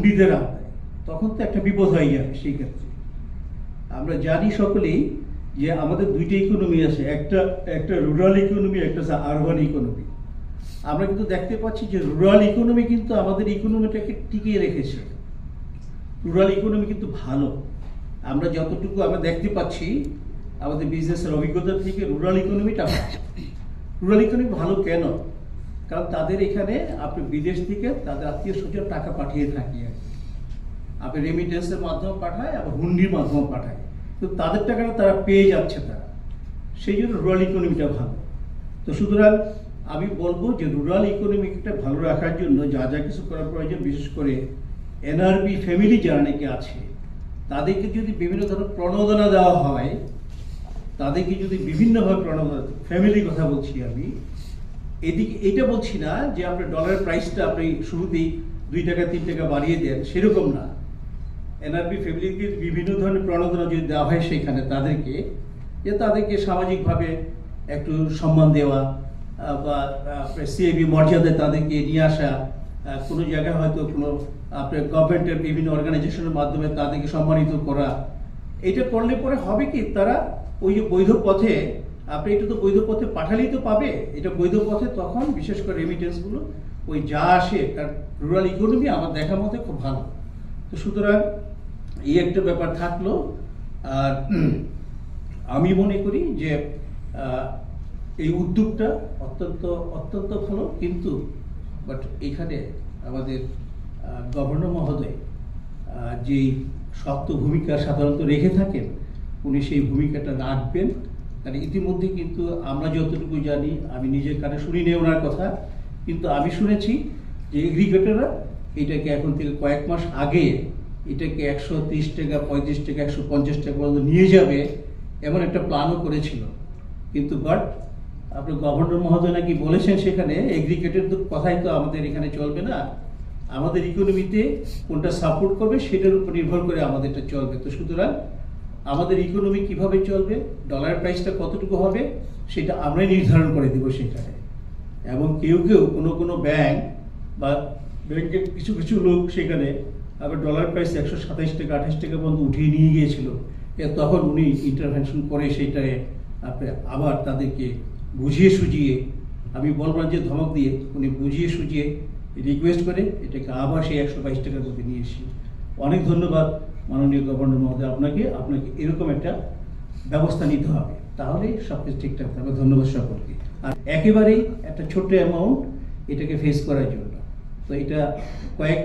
হুন্ডিদের আওতায়, তখন তো একটা বিপদ হয়ে যাবে। সেই ক্ষেত্রে আমরা জানি সকলেই যে আমাদের দুইটা ইকোনমি আছে, একটা একটা রুরাল ইকোনমি, একটা আছে আরবান ইকোনমি। আমরা কিন্তু দেখতে পাচ্ছি যে রুরাল ইকোনমি কিন্তু আমাদের ইকোনমিটাকে টিকিয়ে রেখেছে। রুরাল ইকোনমি কিন্তু ভালো। আমরা যতটুকু আমরা দেখতে পাচ্ছি আমাদের বিজনেসের অভিজ্ঞতা থেকে রুরাল ইকোনমিটা ভালো। রুরাল ইকোনমি ভালো কেন? কারণ তাদের এখানে আপনি বিদেশ থেকে তাদের আত্মীয় স্বজন টাকা পাঠিয়ে থাকি আর কি। আপনি রেমিটেন্সের মাধ্যমে পাঠায়, আবার হুন্ডির মাধ্যমে পাঠায়, তো তাদের টাকাটা তারা পেয়ে যাচ্ছে তারা। সেই জন্য রুরাল ইকোনমিটা ভালো। তো সুতরাং আমি বলবো যে রুরাল ইকোনমিটা ভালো রাখার জন্য যা যা কিছু করা প্রয়োজন, বিশেষ করে এনআরবি ফ্যামিলি যারা নাকি আছে তাদেরকে যদি বিভিন্ন ধরনের প্রণোদনা দেওয়া হয়, তাদেরকে যদি বিভিন্নভাবে প্রণোদনা, ফ্যামিলির কথা বলছি আমি, এদিকে এটা বলছি না যে আপনি ডলারের প্রাইসটা আপনি শুরুতেই 2 টাকা 3 টাকা বাড়িয়ে দেন, সেরকম না। এনআরবি ফ্যামিলিকে বিভিন্ন ধরনের প্রণোদনা যদি দেওয়া হয় সেখানে তাদেরকে, যে তাদেরকে সামাজিকভাবে একটু সম্মান দেওয়া বা সিএবি মর্যাদায় তাদেরকে নিয়ে আসা, কোনো জায়গায় হয়তো কোনো আপনার গভর্নমেন্টের বিভিন্ন অর্গানাইজেশনের মাধ্যমে তাদেরকে সম্মানিত করা, এটা করলে পরে হবে কি, তারা ওই যে বৈধ পথে, আপনি এটা তো বৈধ পথে পাঠালেই তো পাবে, এটা বৈধ পথে তখন বিশেষ করে রেমিটেন্সগুলো ওই যা আসে, কারণ রুরাল ইকোনমি আমার দেখার মধ্যে খুব ভালো। তো সুতরাং এই একটা ব্যাপার থাকলো। আর আমি মনে করি যে এই উদ্যোগটা অত্যন্ত অত্যন্ত ভালো, কিন্তু বাট এখানে আমাদের গভর্নর মহোদয় যেই শক্ত ভূমিকা সাধারণত রেখে থাকেন, উনি সেই ভূমিকাটা রাখবেন। কারণ ইতিমধ্যে কিন্তু আমরা যতটুকু জানি, আমি নিজের কানে শুনি নেই ওনার কথা, কিন্তু আমি শুনেছি যে এগ্রিগেটররা এটাকে এখন থেকে কয়েক মাস আগে এটাকে 130 টাকা, 35 টাকা, 150 টাকা পর্যন্ত নিয়ে যাবে, এমন একটা প্ল্যানও করেছিল। কিন্তু বাট আপনার গভর্নর মহোদয় নাকি বলেছেন সেখানে এগ্রিগেটের তো কথাই তো আমাদের এখানে চলবে না, আমাদের ইকোনমিতে কোনটা সাপোর্ট করবে সেটার উপর নির্ভর করে আমাদেরটা চলবে। তো সুতরাং আমাদের ইকোনমি কিভাবে চলবে, ডলার প্রাইসটা কতটুকু হবে, সেটা আমরাই নির্ধারণ করে দেবো সেখানে। এবং কেউ কেউ কোনো ব্যাংক বা ব্যাংকের কিছু কিছু লোক সেখানে আবার ডলার প্রাইস 127 টাকা 28 টাকা পর্যন্ত উঠিয়ে নিয়ে গিয়েছিল, তখন উনি ইন্টারভেনশন করে সেটারে আপনি আবার তাদেরকে বুঝিয়ে সুঝিয়ে, আমি বলবো না যে ধমক দিয়ে, উনি বুঝিয়ে সুঝিয়ে রিকোয়েস্ট করে এটাকে আবার সেই 122 টাকার মধ্যে নিয়ে এসেছি। অনেক ধন্যবাদ মাননীয় গভর্নর মহোদয়, আপনাকে এরকম একটা ব্যবস্থা নিতে হবে, তাহলে সব কিছু ঠিকঠাক থাকবে। ধন্যবাদ সকলকে। আর একেবারেই একটা ছোট্ট অ্যামাউন্ট এটাকে ফেস করার জন্য, তো এটা কয়েক